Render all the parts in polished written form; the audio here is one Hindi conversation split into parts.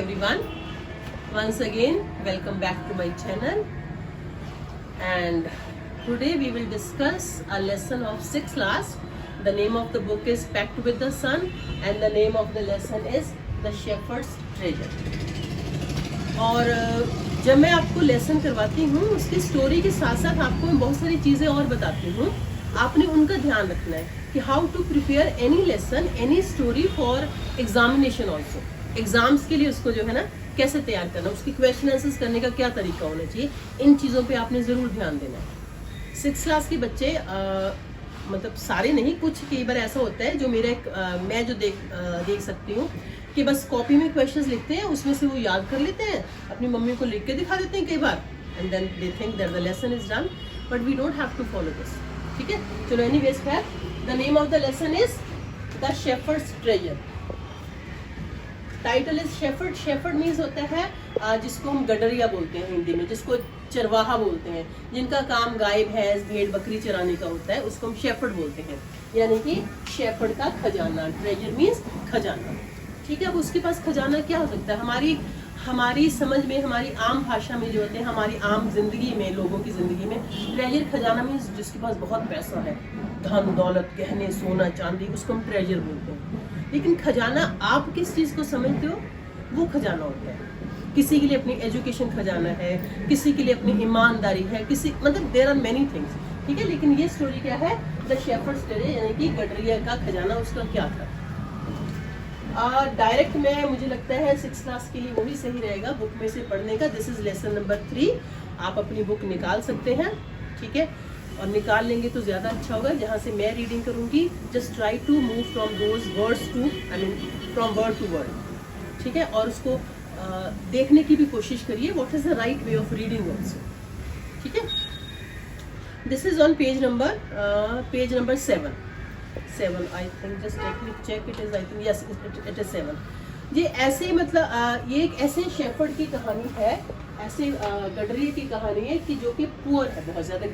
everyone. Once again, welcome back to my channel. And today we will discuss a lesson of 6th class. The name of the book is Pact with the Sun and the name of the lesson is The Shepherd's Treasure. और जब मैं आपको लेसन करवाती हूँ उसकी स्टोरी के साथ साथ आपको मैं बहुत सारी चीज़ें और बताती हूँ. आपने उनका ध्यान रखना है कि how to prepare any lesson any story for examination also. Exams के लिए उसको जो है ना कैसे तैयार करना, उसकी क्वेश्चन आंसर्स करने का क्या तरीका होना चाहिए, इन चीज़ों पे आपने ज़रूर ध्यान देना है. 6th क्लास के बच्चे मतलब सारे नहीं, कुछ कई बार ऐसा होता है जो मैं जो देख सकती हूँ कि बस कॉपी में क्वेश्चंस लिखते हैं, उसमें से वो याद कर लेते हैं, अपनी मम्मी को लिख के दिखा देते हैं कई बार, and then they think that the lesson is done, but we don't have to follow this. ठीक है, चलो एनीवेज खैर, the name of the lesson is the shepherd's treasure. Title is shepherd. Shepherd means होता है जिसको हम गडरिया बोलते हैं हिंदी में, जिसको चरवाहा बोलते हैं, जिनका काम गाय भैंस भेड़ बकरी चराने का होता है, उसको हम शेफर्ड बोलते हैं. यानी कि शेफर्ड का खजाना. ट्रेजर मीन्स खजाना. ठीक है, अब उसके पास खजाना क्या हो सकता है? हमारी समझ में, हमारी आम भाषा में जो होते हैं, हमारी आम जिंदगी में, लोगों की जिंदगी में ट्रेजर खजाना मीन्स जिसके पास बहुत पैसा है, धन दौलत गहने सोना चांदी, उसको हम ट्रेजर बोलते हैं. लेकिन खजाना आप किस चीज़ को समझते हो, वो खजाना होता है. किसी के लिए अपनी एजुकेशन खजाना है, किसी के लिए अपनी ईमानदारी है, किसी मतलब देयर आर मेनी थिंग्स. ठीक है, लेकिन ये स्टोरी क्या है? द शेफर्ड्स ट्रेजर, यानी कि गडरिया का खजाना, उसका क्या था. डायरेक्ट में मुझे लगता है 6th क्लास के लिए वही सही रहेगा बुक में से पढ़ने का. This is lesson number 3. आप अपनी बुक निकाल सकते हैं. ठीक है, और निकाल लेंगे तो ज़्यादा अच्छा होगा. जहाँ से मैं रीडिंग करूँगी, just try to move from those words to, I mean from word to word. ठीक है, और उसको देखने की भी कोशिश करिए, what is the right way of reading also. ठीक है, this is on page number 7. I think, just check it is, I think yes it is 7. ये ऐसे मतलब ये एक ऐसे शेफर्ड की कहानी है, ऐसे गडरिया की कहानी है कि जो कि पुअर है, बहुत ज़्यादा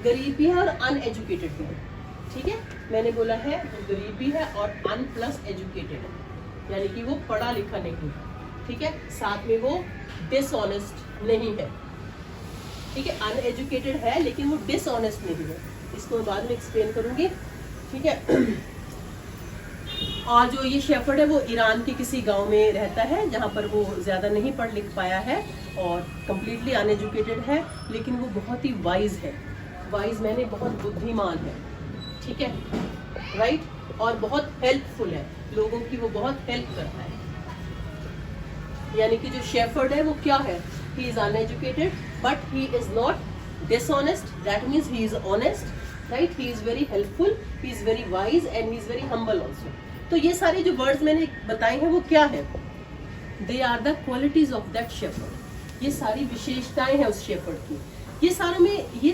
गरीब भी है और अनएजुकेटेड भी है. ठीक है, मैंने बोला है वो गरीब भी है और अनप्लस एजुकेटेड है, यानी कि वो पढ़ा लिखा नहीं है. ठीक है, साथ में वो डिसऑनेस्ट नहीं है. ठीक है, अनएजुकेटेड है लेकिन वो डिसऑनेस्ट नहीं है. इसको मैं बाद में एक्सप्लेन करूँगी. ठीक है, और जो ये शेफर्ड है वो ईरान के किसी गांव में रहता है, जहाँ पर वो ज़्यादा नहीं पढ़ लिख पाया है और कम्प्लीटली अनएजुकेटेड है, लेकिन वो बहुत ही वाइज है. वाइज मैंने बहुत बुद्धिमान है. ठीक है, राइट, और बहुत हेल्पफुल है, लोगों की वो बहुत हेल्प करता है. यानी कि जो शेफर्ड है वो क्या है? He is uneducated but he is not dishonest, that means he is honest. Right, he is very helpful, he is very wise and he is very humble also. तो ये सारे जो वर्ड्स मैंने बताए हैं वो क्या है? They are the qualities of that shepherd. ये सारी विशेषताएं हैं उस शेफर्ड की. ये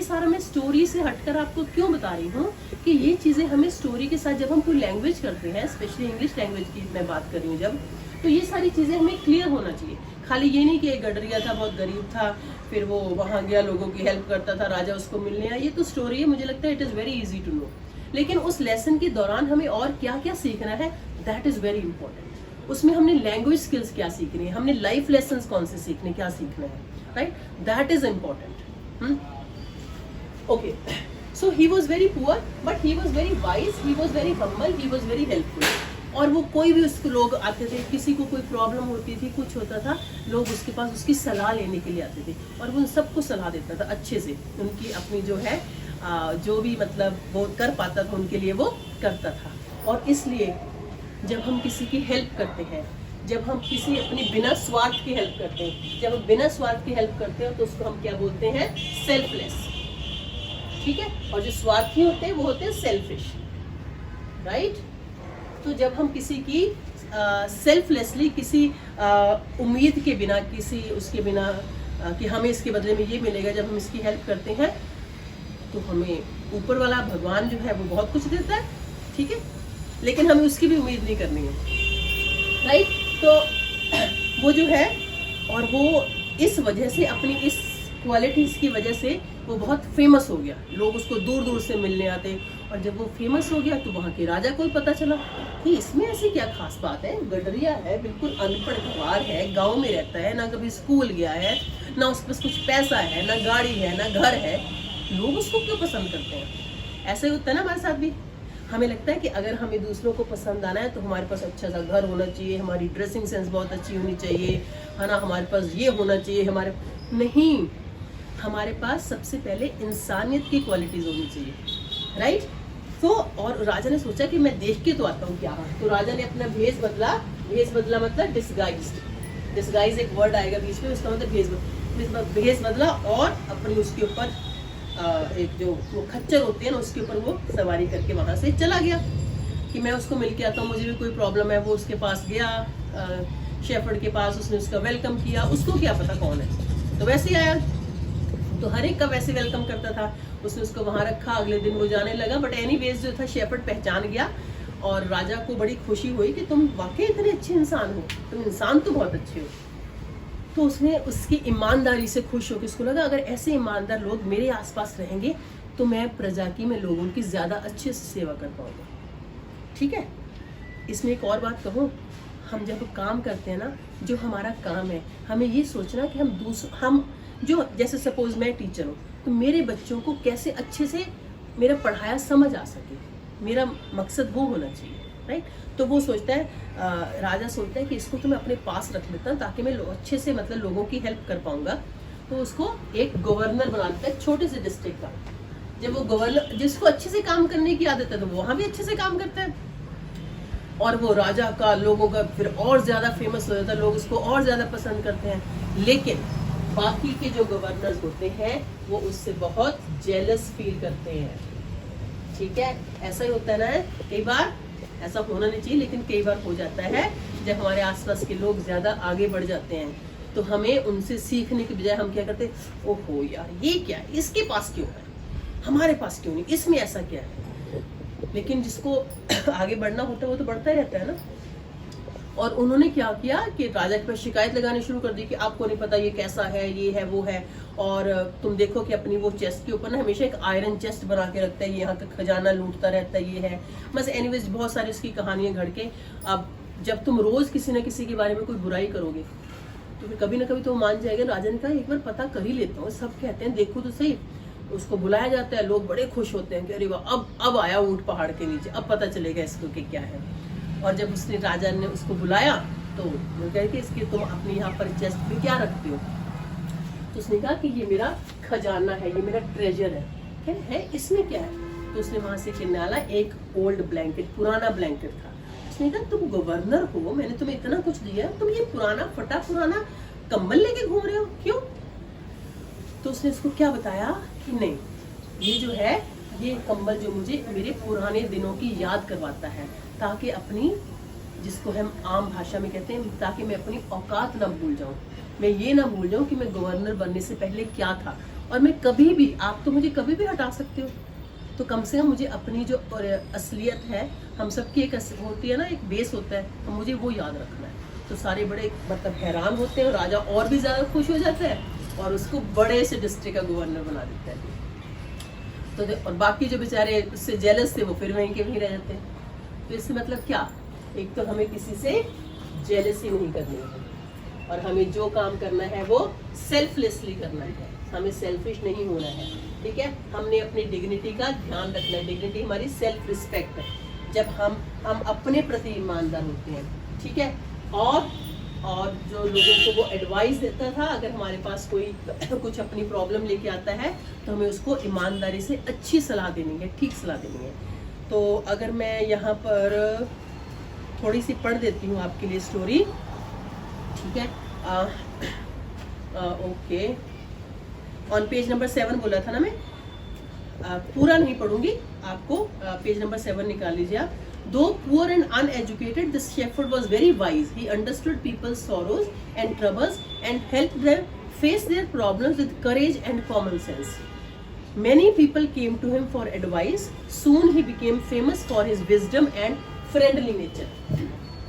सारा मैं स्टोरी से हटकर आपको क्यों बता रही हूँ कि ये चीज़ें हमें स्टोरी के साथ, जब हम कोई लैंग्वेज करते हैं, स्पेशली इंग्लिश लैंग्वेज की मैं बात कर रही हूँ जब, तो ये सारी चीज़ें हमें क्लियर होना चाहिए. खाली ये नहीं कि एक गडरिया था, बहुत गरीब था, फिर वो वहाँ गया, लोगों की हेल्प करता था, राजा उसको मिलने आया. ये तो स्टोरी है, मुझे लगता है it is very easy to know. लेकिन उस लेसन के दौरान हमें और क्या क्या सीखना है, दैट इज़ वेरी इंपॉर्टेंट. उसमें हमने लैंग्वेज स्किल्स क्या सीखनी है, हमने लाइफ लेसन्स कौन से सीखने, क्या सीखना है. Right, that is important. Okay, so he was very poor but he was very wise, he was very humble, he was very helpful. और वो कोई भी उसको लोग आते थे, किसी को कोई प्रॉब्लम होती थी, कुछ होता था, लोग उसके पास उसकी सलाह लेने के लिए आते थे और वो उन सबको सलाह देता था अच्छे से. उनकी अपनी जो है जो भी मतलब वो कर पाता था उनके लिए वो करता था. और इसलिए जब हम किसी की हेल्प करते हैं, जब हम किसी अपनी बिना स्वार्थ की हेल्प करते हैं, जब हम बिना स्वार्थ की हेल्प करते हैं तो उसको हम क्या बोलते हैं? सेल्फलेस. ठीक है, और जो स्वार्थी होते हैं वो होते हैं सेल्फिश. राइट, तो जब हम किसी की सेल्फलेसली, किसी उम्मीद के बिना, किसी उसके बिना कि हमें इसके बदले में ये मिलेगा, जब हम इसकी हेल्प करते हैं तो हमें ऊपर वाला भगवान जो है वो बहुत कुछ देता है. ठीक है, लेकिन हमें उसकी भी उम्मीद नहीं करनी है. राइट, तो वो जो है, और वो इस वजह से, अपनी इस क्वालिटीज़ की वजह से वो बहुत फेमस हो गया. लोग उसको दूर दूर से मिलने आते, और जब वो फेमस हो गया तो वहाँ के राजा को भी पता चला. कि इसमें ऐसी क्या खास बात है, गडरिया है, बिल्कुल अनपढ़ गंवार है, गांव में रहता है, ना कभी स्कूल गया है, ना उसके पास कुछ पैसा है, ना गाड़ी है, ना घर है, लोग उसको क्यों पसंद करते हैं? ऐसा ही होता है ना हमारे साथ भी। हमें लगता है कि अगर हमें दूसरों को पसंद आना है तो हमारे पास अच्छा सा घर होना चाहिए, हमारी ड्रेसिंग सेंस बहुत अच्छी होनी चाहिए, है ना, हमारे पास ये होना चाहिए, हमारे नहीं, हमारे पास सबसे पहले इंसानियत की क्वालिटीज होनी चाहिए, राइट। तो और राजा ने सोचा कि मैं देख के तो आता हूँ क्या है, तो राजा ने अपना भेष बदला मतलब डिस्गाइज एक वर्ड आएगा बीच में, उसका मतलब भेष बदला और अपनी उसके ऊपर एक जो वो खच्चर होते हैं ना उसके ऊपर वो सवारी करके वहां से चला गया कि मैं उसको मिल के आता हूँ, मुझे भी कोई प्रॉब्लम है। वो उसके पास गया, शेफर्ड के पास, उसने उसका वेलकम किया, उसको क्या पता कौन है, तो वैसे ही आया, तो हर एक का वैसे वेलकम करता था। उसने उसको वहां रखा, अगले दिन वो जाने लगा, बट एनीवेज जो था शेफर्ड पहचान गया और राजा को बड़ी खुशी हुई कि तुम वाकई इतने अच्छे इंसान हो, तुम इंसान तो बहुत अच्छे हो। तो उसने उसकी ईमानदारी से खुश होकर उसको लगा अगर ऐसे ईमानदार लोग मेरे आसपास रहेंगे तो मैं प्रजा की, मैं लोगों की ज़्यादा अच्छे से सेवा कर पाऊंगा। ठीक है, इसमें एक और बात कहूँ, हम जब काम करते हैं ना, जो हमारा काम है, हमें ये सोचना कि हम जो जैसे सपोज मैं टीचर हूँ तो मेरे बच्चों को कैसे अच्छे से मेरा पढ़ाया समझ आ सके, मेरा मकसद वो होना चाहिए, राइट। तो वो सोचता है, राजा सोचता है कि इसको तो मैं अपने पास रख लेता हूँ ताकि मैं अच्छे से मतलब लोगों की हेल्प कर पाऊंगा। तो उसको एक गवर्नर बना देता है छोटे से डिस्ट्रिक्ट का। जब वो गवर्नर, जिसको अच्छे से काम करने की आदत है तो वो वहाँ भी अच्छे से काम करता है और वो राजा का, लोगों का फिर और ज़्यादा फेमस हो जाता है, लोग उसको और ज़्यादा पसंद करते हैं। लेकिन बाकी के जो गवर्नर्स होते हैं वो उससे बहुत जेलस फील करते हैं। ठीक है, ऐसा ही होता है ना, कई बार ऐसा होना नहीं चाहिए लेकिन कई बार हो जाता है। जब हमारे आसपास के लोग ज़्यादा आगे बढ़ जाते हैं तो हमें उनसे सीखने की बजाय हम क्या करते हैं, ओहो यार ये क्या है, इसके पास क्यों है, हमारे पास क्यों नहीं, इसमें ऐसा क्या है। लेकिन जिसको आगे बढ़ना होता है वो तो बढ़ता ही रहता है ना। और उन्होंने क्या किया कि राजा के पास शिकायत लगानी शुरू कर दी कि आपको नहीं पता ये कैसा है, ये है वो है, और तुम देखो कि अपनी वो चेस्ट के ऊपर ना हमेशा एक आयरन चेस्ट बना के रखता है, यहाँ का खजाना लूटता रहता है, ये है बस। एनीवेज बहुत सारी उसकी कहानियां घड़ के। अब जब तुम रोज किसी न किसी के बारे में कोई बुराई करोगे तो फिर कभी ना कभी तो मान जाएगा। राजा ने कहा एक बार पता कर ही लेता हूँ, सब कहते हैं देखो तो सही। उसको बुलाया जाता है, लोग बड़े खुश होते हैं कि अरे वाह, अब आया ऊंट पहाड़ के नीचे, अब पता चलेगा इसको कि क्या है। और जब उसने, राजा ने उसको बुलाया तो वो कहे कि इसके तुम अपने यहाँ पर चेस्ट में क्या रखते हो, तो उसने कहा कि ये मेरा खजाना है, ये मेरा ट्रेजर है। है इसमें क्या है, तो उसने वहां से निकाला एक ओल्ड ब्लैंकेट, पुराना ब्लैंकेट था। उसने कहा तुम गवर्नर हो, मैंने तुम्हें इतना कुछ दिया, तुम ये पुराना फटा पुराना कंबल लेके घूम रहे हो क्यों। तो उसने उसको क्या बताया कि नहीं, ये जो है ये कंबल जो मुझे मेरे पुराने दिनों की याद करवाता है, ताकि अपनी, जिसको हम आम भाषा में कहते हैं, ताकि मैं अपनी औकात ना भूल जाऊं, मैं ये ना भूल जाऊं कि मैं गवर्नर बनने से पहले क्या था। और मैं कभी भी, आप तो मुझे कभी भी हटा सकते हो, तो कम से कम मुझे अपनी जो असलियत है, हम सबकी एक होती है ना, एक बेस होता है, तो मुझे वो याद रखना है। तो सारे बड़े मतलब हैरान होते हैं, राजा और भी ज़्यादा खुश हो जाता है और उसको बड़े से डिस्ट्रिक्ट का गवर्नर बना देता है। तो और बाकी जो बेचारे उससे जेलस थे वो फिर वहीं के वहीं रह जाते हैं। तो इससे मतलब क्या, एक तो हमें किसी से जेलसी नहीं करनी है और हमें जो काम करना है वो सेल्फलेसली करना है, हमें सेल्फिश नहीं होना है। ठीक है, हमने अपनी डिग्निटी का ध्यान रखना है। डिग्निटी हमारी सेल्फ रिस्पेक्ट है, जब हम अपने प्रति ईमानदार होते हैं। ठीक है, और जो लोगों को वो एडवाइस देता था, अगर हमारे पास कोई कुछ अपनी प्रॉब्लम लेके आता है तो हमें उसको ईमानदारी से अच्छी सलाह देनी है, ठीक सलाह देनी है। तो अगर मैं यहाँ पर थोड़ी सी पढ़ देती हूँ आपके लिए स्टोरी। ठीक है, ओके, ऑन पेज नंबर 7 बोला था ना मैं, पूरा नहीं पढ़ूंगी, आपको पेज नंबर 7 निकाल लीजिए आप। Though poor and uneducated, this shepherd was very wise. He understood people's sorrows and troubles and helped them face their problems with courage and common sense. Many people came to him for advice. Soon he became famous for his wisdom and friendly nature.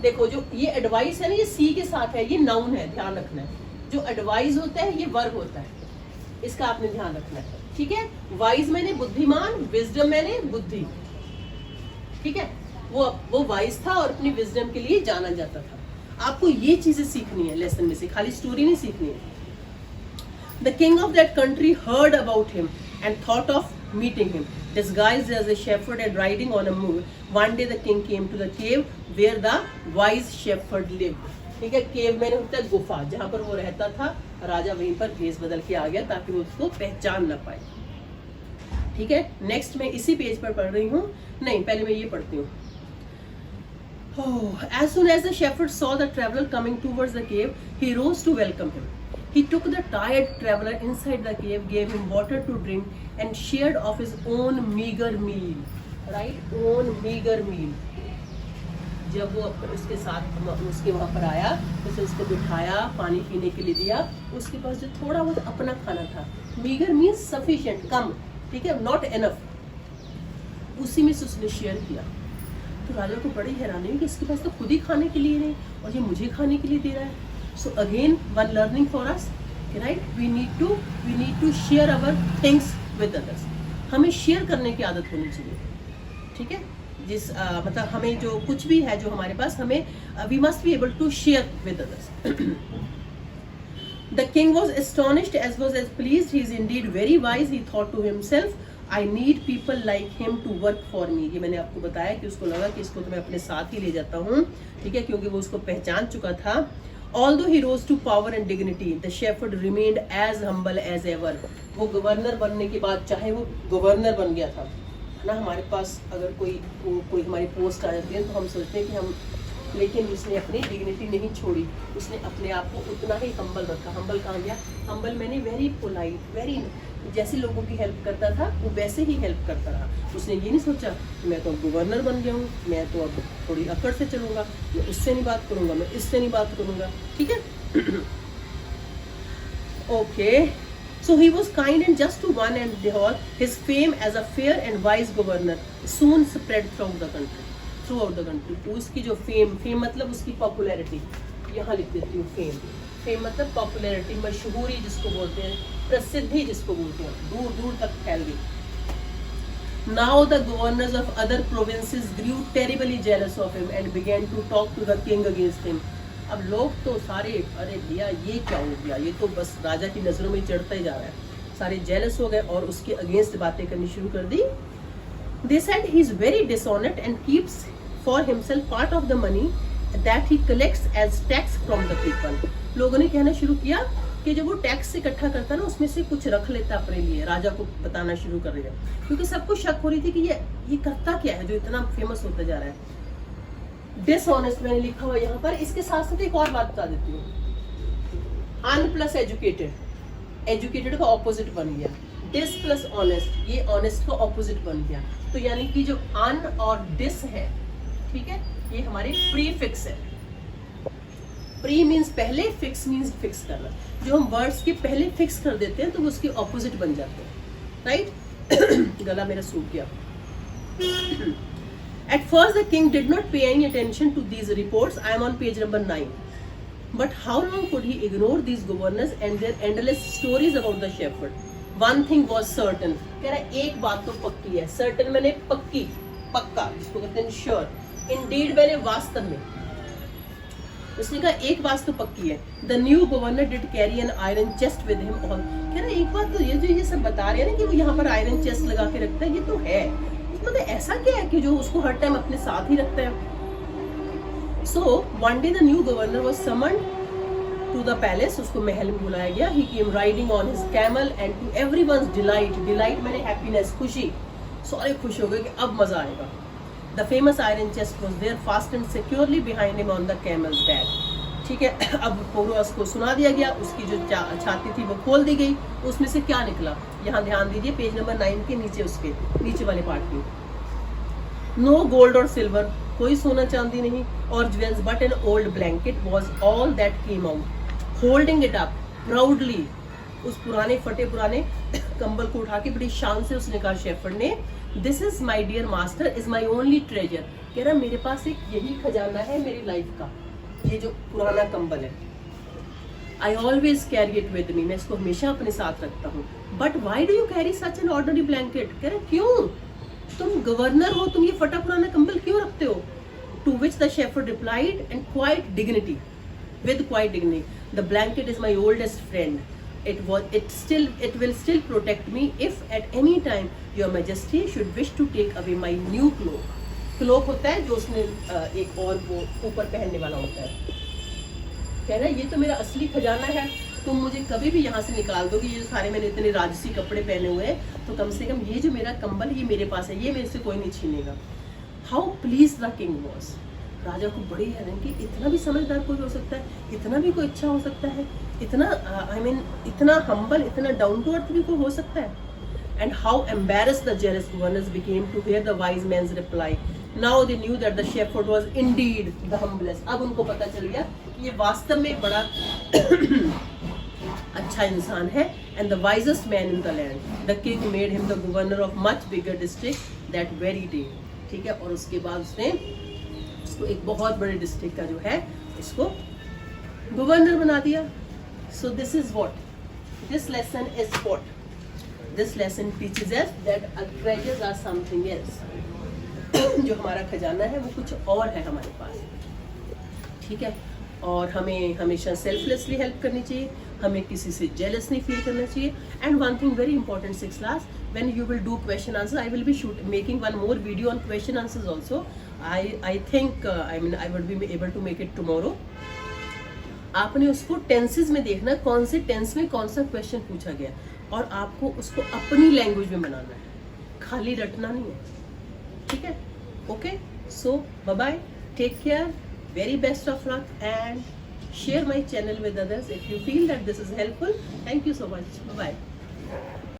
देखो जो ये एडवाइस है ना, ये सी के साथ है, ये नाउन है, ध्यान रखना है। जो एडवाइस होता है ये वर्ब होता है, इसका आपने ध्यान रखना है। ठीक है, वाइज मैंने बुद्धिमान, विजडम मैंने बुद्धि। ठीक है, वो वाइज था और अपनी विजडम के लिए जाना जाता था। आपको ये चीजें सीखनी है लेसन में से, खाली स्टोरी नहीं सीखनी है। The king of that country heard about him and thought of meeting him. Disguised as a shepherd and riding on a mule, one day the king came to the cave where the wise shepherd lived. ठीक है, केव मैंने होता है गुफा, जहां पर वो रहता था। राजा वहीं पर भेष बदल के आ गया ताकि वो उसको पहचान ना पाए। ठीक है, नेक्स्ट मैं इसी पेज पर पढ़ रही हूँ। नहीं, पहले मैं ये पढ़ती हूँ। Oh, as soon as the shepherd saw the traveler coming towards the cave, he rose to welcome him. He took the tired traveler inside the cave, gave him water to drink, and shared of his own meager meal. Right, own meager meal. जब वो उसके साथ उसके वहाँ पर आया, उसे उसको बिठाया, पानी पीने के लिए दिया। उसके पास जो थोड़ा बहुत अपना खाना था, meager means sufficient, कम, ठीक है, not enough, उसी में से उसने शेयर किया। तो राजा को बड़ी हैरानी हुई कि इसके पास तो खुद ही खाने के लिए नहीं और ये मुझे खाने के लिए दे रहा है। So again, one learning for us, right? We need to share our things with others. हमें शेयर करने की आदत होनी चाहिए, ठीक है? मतलब हमें जो कुछ भी है जो हमारे पास, हमें we must be able to share with others. The king was astonished as was as pleased. He is indeed very wise. He thought to himself, I need people like him to work for me. ये मैंने आपको बताया कि उसको लगा कि इसको तो मैं अपने साथ ही ले जाता हूँ, ठीक है, क्योंकि वो उसको पहचान चुका था। Although he rose to power and dignity, the shepherd remained as humble as ever. वो गवर्नर बनने के बाद, चाहे वो गवर्नर बन गया था ना, हमारे पास अगर कोई हमारी पोस्ट आ जाती है तो हम सोचते हैं कि हम, लेकिन उसने अपनी डिग्निटी नहीं छोड़ी, उसने अपने आप को उतना ही हम्बल रखा। हम्बल कहाँ गया? हम्बल मैंने वेरी पोलाइट, वेरी, जैसे लोगों की हेल्प करता था वो वैसे ही हेल्प करता रहा। उसने ये नहीं सोचा कि मैं तो अब गवर्नर बन गया हूँ, मैं तो अब थोड़ी अकड़ से चलूंगा, मैं उससे नहीं बात करूंगा, मैं इससे नहीं बात करूंगा, ठीक है। Okay, so he was kind and just to one and all. His fame as a fair and wise governor soon spread throughout the country. तो उसकी जो फेम मतलब उसकी पॉपुलैरिटी, यहाँ लिख देती हूँ फेम मतलब पॉपुलैरिटी, मशहूरी जिसको बोलते हैं, प्रसिद्धि जिसको बोलते हैं, दूर दूर तक फैल गई। Now the governors of other provinces grew terribly jealous of him and began to talk to the king against him. अब लोग तो सारे, अरे भैया ये क्या हो गया, ये तो बस राजा की नजरों में चढ़ता ही जा रहा है। सारे जेलस हो गए और उसके अगेंस्ट बातें करनी शुरू कर दी। They said he is very dishonest and keeps for himself part of the money that he collects as tax from the people. लोगों ने कहना शुरू किया कि जब वो टैक्स इकट्ठा करता है ना, उसमें से कुछ रख लेता अपने लिए। राजा को बताना शुरू कर दिया, क्योंकि सबको शक हो रही थी कि ये करता क्या है जो इतना फेमस होता जा रहा है। डिसऑनेस्ट मैंने लिखा हुआ यहाँ पर। इसके साथ साथ एक और बात बता देती हूँ। अन प्लस एजुकेटेड, एजुकेटेड का ऑपोजिट बन गया। डिस प्लस ऑनेस्ट, ये ऑनेस्ट का ऑपोजिट बन गया। तो यानी कि जो अन और डिस है, ठीक है, ये हमारे प्रीफिक्स है। प्री मीन्स पहले, फिक्स मीन्स फिक्स करना। जो हम वर्ड्स के पहले फिक्स कर देते हैं तो वो उसके ऑपोजिट बन जाते हैं, राइट। गला मेरा सूख गया। At first the king did not pay any attention to these reports. I am on page number 9. But how long could he ignore these governors and their endless stories about the shepherd? One thing was certain. कह रहा है एक बात तो पक्की है। Certain मैंने पक्की, पक्का, जिसको कहते हैं sure. Indeed मैंने वास्तव में। उसने कहा एक बात तो पक्की है। The new governor did carry an iron chest with him all. कह रहा है एक बात तो ये जो ये सब बता रहे हैं ना कि वो यहाँ पर आयरन चेस्ट लगा के रखता है, ये तो है। मतलब ऐसा क्या है कि जो उसको हर टाइम अपने साथ ही रखता है। So one day the new governor was summoned to the palace. उसको महल में बुलाया गया। He came riding on his camel and to everyone's delight, delight मैंने happiness, खुशी, सारे खुश हो गए कि अब मजा आएगा। The famous iron chest was there fastened securely behind him on the camel's back. ठीक है, अब पोरोस को सुना दिया गया, उसकी जो छाती थी वो खोल दी गई। उसमें से क्या निकला, यहाँ ध्यान दीजिए, पेज नंबर 9 के नीचे, उसके नीचे वाले पार्ट की। नो गोल्ड और सिल्वर, कोई सोना चांदी नहीं, और jewels but an old blanket was all that came out. Holding it up proudly, उस पुराने फटे पुराने कंबल को उठा के बड़ी शान से उसने कहा शेफर्ड ने, this is my dear master, is my only treasure. कह रहा मेरे पास एक यही खजाना है मेरी लाइफ का, ये जो पुराना कंबल है। I always carry it with me, मैं इसको हमेशा अपने साथ रखता हूँ। But why do you carry such an ordinary blanket? कह रहे क्यों, तुम गवर्नर हो, तुम ये फटा पुराना कंबल क्यों रखते हो? To which the shepherd replied and quite dignity, with quite dignity, the blanket is my oldest friend. It will still protect me if at any time your majesty should wish to take away my new cloak. Cloak होता है जो उसने एक और वो ऊपर पहनने वाला होता है। कह रहा है ये तो मेरा असली खजाना है, तुम मुझे कभी भी यहाँ से निकाल दोगे, ये जो सारे मैंने इतने राजसी कपड़े पहने हुए हैं, तो कम से कम ये जो मेरा कंबल ये मेरे पास है, ये मेरे से कोई नहीं छीनेगा। How please the king was, राजा को बड़ी हैरान कि इतना भी समझदार कोई हो सकता है, इतना भी कोई अच्छा हो सकता है, इतना इतना हम्बल, इतना डाउन टू अर्थ भी कोई हो सकता है। And how embarrassed the jealous governors became to hear the wise man's reply. Now they knew that the shepherd was indeed the humblest. अब उनको पता चल गया कि ये वास्तव में बड़ा अच्छा इंसान है। And the wisest man in the land. The king made him the governor of much bigger district that very day. ठीक है, और उसके बाद उसने उसको एक बहुत बड़े डिस्ट्रिक्ट का जो है उसको गवर्नर बना दिया। So this is what? This lesson is what? This lesson teaches us that our treasures are something else. जो हमारा खजाना है वो कुछ और है हमारे पास, ठीक है। और हमें हमेशा सेल्फलेसली हेल्प करनी चाहिए, हमें किसी से जेलस नहीं फील करना चाहिए। And one thing very important 6th class, when you will do question answers, I will be making one more video on question answers also. I think I would be able to make it tomorrow. आपने उसको टेंसेस में देखना, कौन से टेंस में कौन सा क्वेश्चन पूछा गया, और आपको उसको अपनी लैंग्वेज में बनाना है, खाली रटना नहीं है, ठीक है। Okay, so bye bye, take care, very best of luck, and share my channel with others if you feel that this is helpful. Thank you so much. Bye bye.